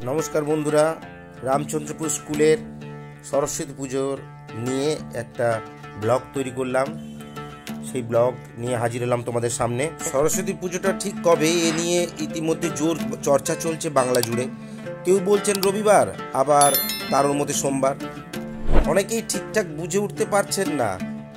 নমস্কার বন্ধুরা, রামচন্দ্রপুর স্কুলের সরস্বতী পুজোর নিয়ে একটা ব্লগ তৈরি করলাম। সেই ব্লগ নিয়ে হাজির হলাম তোমাদের সামনে। সরস্বতী পুজোটা ঠিক কবে এ নিয়ে ইতিমধ্যে জোর চর্চা চলছে বাংলা জুড়ে। কেউ বলছেন রবিবার, আবার কারোর মধ্যে সোমবার। অনেকেই ঠিকঠাক বুঝে উঠতে পারছেন না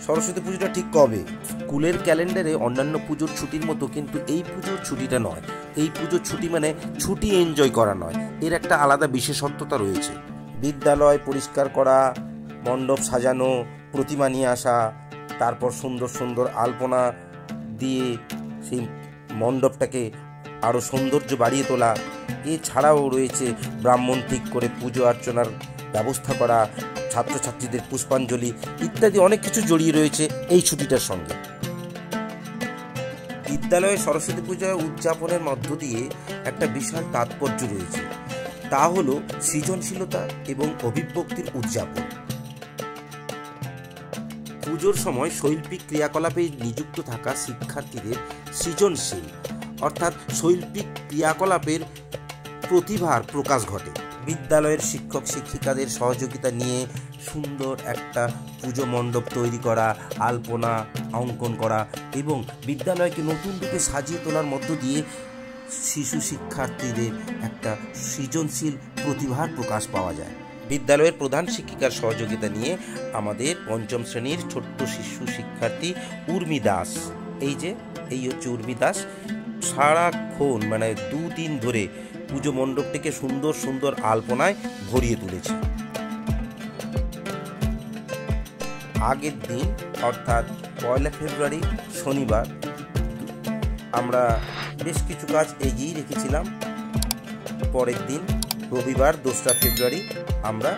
সরস্বতী পুজোটা ঠিক কবে। স্কুলের ক্যালেন্ডারে অন্যান্য পুজোর ছুটির মতো কিন্তু এই পুজোর ছুটিটা নয়। এই পুজোর ছুটি মানে ছুটি এনজয় করা নয়, এর একটা আলাদা বিশেষত্বতা রয়েছে। বিদ্যালয় পরিষ্কার করা, মণ্ডপ সাজানো, প্রতিমা নিয়ে আসা, তারপর সুন্দর সুন্দর আলপনা দিয়ে সেই মণ্ডপটাকে আরও সৌন্দর্য বাড়িয়ে তোলা। এছাড়াও রয়েছে ব্রাহ্মণ ঠিক করে পুজো অর্চনার ব্যবস্থা করা, ছাত্রছাত্রীদের পুষ্পাঞ্জলি ইত্যাদি অনেক কিছু জড়িয়ে রয়েছে এই ছুটিটার সঙ্গে। বিদ্যালয়ে সরস্বতী পূজা উদযাপনের মধ্য দিয়ে একটা বিশাল তাৎপর্য রয়েছে, তা হলো সৃজনশীলতা এবং অভিব্যক্তির উদযাপন। পুজোর সময় শৈল্পিক ক্রিয়াকলাপে নিযুক্ত থাকা শিক্ষার্থীদের সৃজনশীল অর্থাৎ শৈল্পিক ক্রিয়াকলাপের প্রতিভার প্রকাশ ঘটে। বিদ্যালয়ের শিক্ষক শিক্ষিকাদের সহযোগিতা নিয়ে সুন্দর একটা পুজো মণ্ডপ তৈরি করা, আলপনা অঙ্কন করা এবং বিদ্যালয়কে নতুন রূপে সাজিয়ে তোলার মধ্য দিয়ে শিশু শিক্ষার্থীদের একটা সৃজনশীল প্রতিভার প্রকাশ পাওয়া যায়। বিদ্যালয়ের প্রধান শিক্ষিকার সহযোগিতা নিয়ে আমাদের পঞ্চম শ্রেণীর ছোট্ট শিশু শিক্ষার্থী উর্মি দাস, এই হচ্ছে উর্মি দাস, সারাক্ষণ মানে 2 দিন ধরে পুজো মণ্ডপটিকে সুন্দর সুন্দর আলপনায় ভরিয়ে তুলেছে। আগের দিন অর্থাৎ 1 ফেব্রুয়ারি শনিবার আমরা বেশ কিছু কাজ এগিয়ে রেখেছিলাম। পরের দিন রবিবার 2 ফেব্রুয়ারি আমরা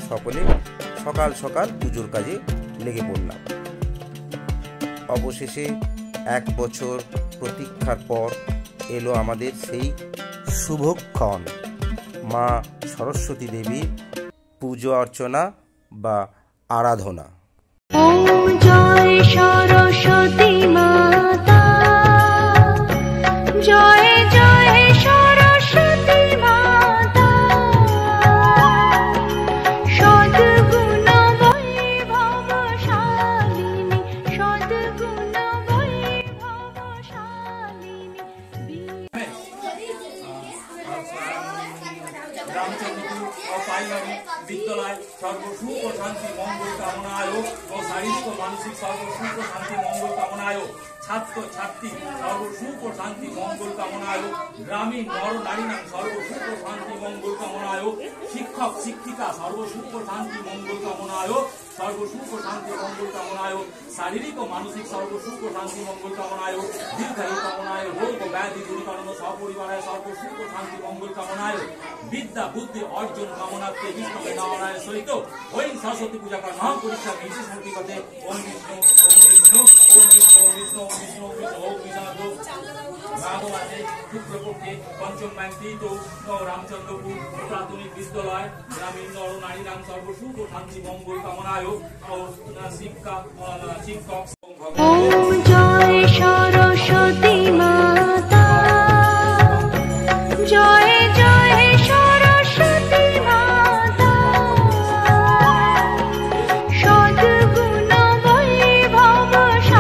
সকলে সকাল সকাল পুজোর কাজে লেগে পড়লাম। অবশেষে 1 বছর প্রতীক্ষার পর এলো আমাদের সেই শুভক্ষণ, মা সরস্বতী দেবীর পুজো অর্চনা বা আরাধনা। জয় সরস্বতী মাতা, জয় জয় সরস্বতী মাতা, সদ্গুণ বৈভবশালিনী, সদ্গুণ বৈভবশালিনী। বিদ্যালয় সর্বসুখ ও শান্তি মঙ্গল কামনায় ও শারীরিক ও মানসিক সর্বসুখ ও শান্তি মঙ্গল কামনায়, ছাত্র ছাত্রী সর্বসুখ ও শান্তি মঙ্গল কামনায়, গ্রামীণ নর নারীনাম সর্বসুখ ও শান্তি মঙ্গল কামনায়, শিক্ষক শিক্ষিকা সর্বসুখ ও শান্তি মঙ্গল কামনায়, সর্বসুখ ও শান্তি মঙ্গল কামনায়, শারীরিক ও মানসিক সর্বসুখ ও শান্তি মঙ্গল কামনায়, দীর্ঘায়ু কামনায়, রোগ ও ব্যাধি দূরীকরণ সপরিবারায় সর্বসুখ ও শান্তি মঙ্গল কামনায়, বিদ্যা বুদ্ধি অর্জন কামনার্থে বিষ্ণু নারায়ণ সহিত ওই সরস্বতী পূজা করা মহাপরীক্ষা বিশেষ মূর্তিগতে ওম বিষ্ণু ওম বিষ্ণু ওম বিষ্ণু বিষ্ণু বিষ্ণু বিষ্ণু ওম বিষ্ণু ভাগবতে শুক্লপক্ষে পঞ্চম ব্যাংকিত রামচন্দ্রপুর প্রাথমিক বিদ্যালয় গ্রামীণ নর নারীরাম সর্বসুখ ও শান্তি মঙ্গল কামনায় ও শিক্ষক জয় সরস্বতী মাতা, জয় জয় সরস্বতী মাতা, সদ্গুণ বৈভবশালিনী,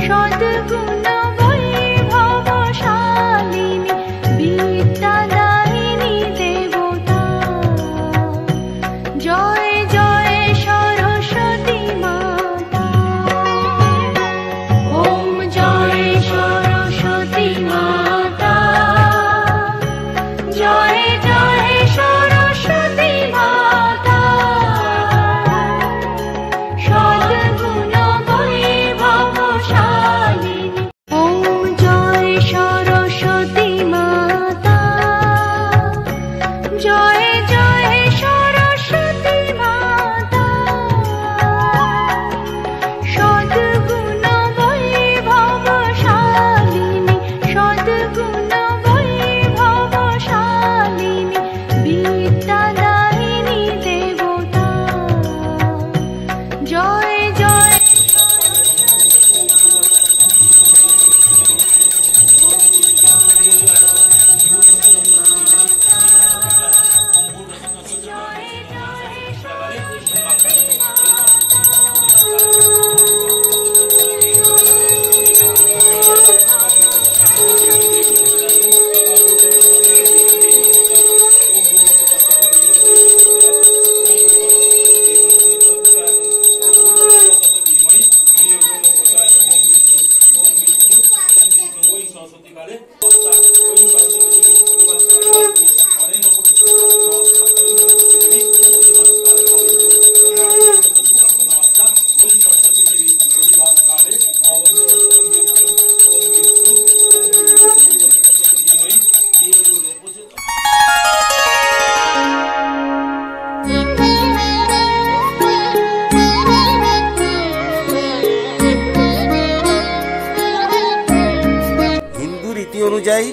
সদ্গুণ বৈভবশালিনী, বিদ্যাদায়িনী দেবতা, জয় জয় সরস্বতী মাতা। ওম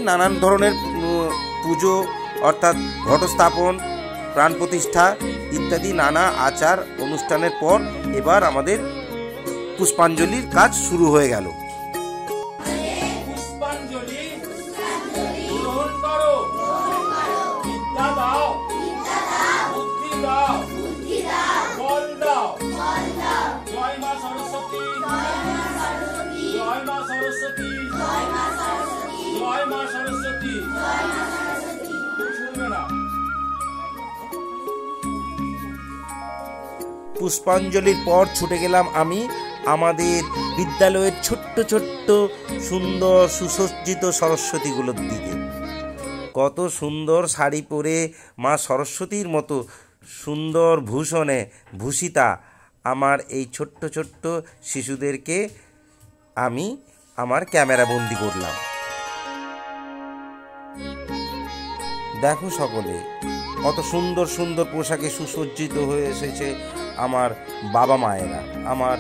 নানান ধরনের পুজো অর্থাৎ ঘটস্থাপন, প্রাণ প্রতিষ্ঠা ইত্যাদি নানা আচার অনুষ্ঠানের পর এবার আমাদের পুষ্পাঞ্জলির কাজ শুরু হয়ে গেল। পুষ্পাঞ্জলি গ্রহণ করো, বিদ্যা দাও, বুদ্ধি দাও, বল দাও। জয় মা সরস্বতী, জয় মা সরস্বতী, জয় মা সরস্বতী। শুনবে না? পুষ্পাঞ্জলির পর ছুটে গেলাম আমি আমাদের বিদ্যালয়ের ছোট্ট ছোট্ট সুন্দর সুসজ্জিত সরস্বতীগুলোর দিকে। কত সুন্দর শাড়ি পরে মা সরস্বতীর মতো সুন্দর ভূষণে ভূষিতা আমার এই ছোট্ট ছোট্ট শিশুদেরকে আমি আমার ক্যামেরা বন্দি করলাম। দেখো সকলে কত সুন্দর সুন্দর পোশাকে সুসজ্জিত হয়ে এসেছে আমার বাবা মায়েরা, আমার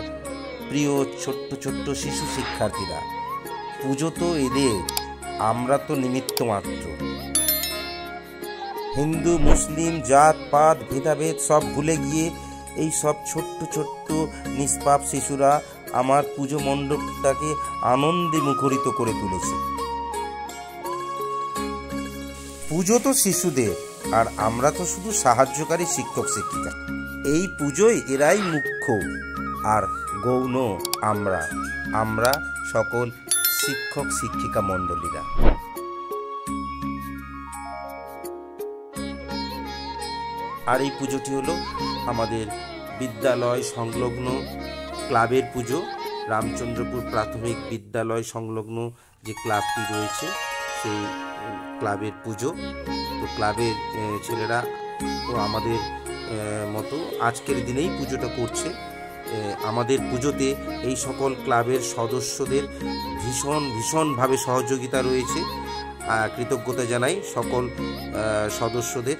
প্রিয় ছোট্ট ছোট্ট শিশু শিক্ষার্থীরা। পুজো তো এদের, আমরা তো নিমিত্ত মাত্র। হিন্দু মুসলিম জাত পাত ভেদাভেদ সব ভুলে গিয়ে এই সব ছোট্ট ছোট্ট নিষ্পাপ শিশুরা আমার পুজো মণ্ডপটাকে আনন্দে মুখরিত করে তুলেছে। পুজো তো শিশুদের, আর আমরা তো শুধু সাহায্যকারী শিক্ষক শিক্ষিকা। এই পুজোয় এরাই মুখ্য আর গৌণ আমরা সকল শিক্ষক শিক্ষিকা মণ্ডলীরা। আর এই পুজোটি হলো আমাদের বিদ্যালয় সংলগ্ন ক্লাবের পুজো। রামচন্দ্রপুর প্রাথমিক বিদ্যালয় সংলগ্ন যে ক্লাবটি রয়েছে সেই ক্লাবের পুজো। তো ক্লাবের ছেলেরা তো আমাদের মতো আজকের দিনেই পুজোটা করছে। আমাদের পুজোতে এই সকল ক্লাবের সদস্যদের ভীষণভাবে সহযোগিতা রয়েছে। কৃতজ্ঞতা জানাই সকল সদস্যদের।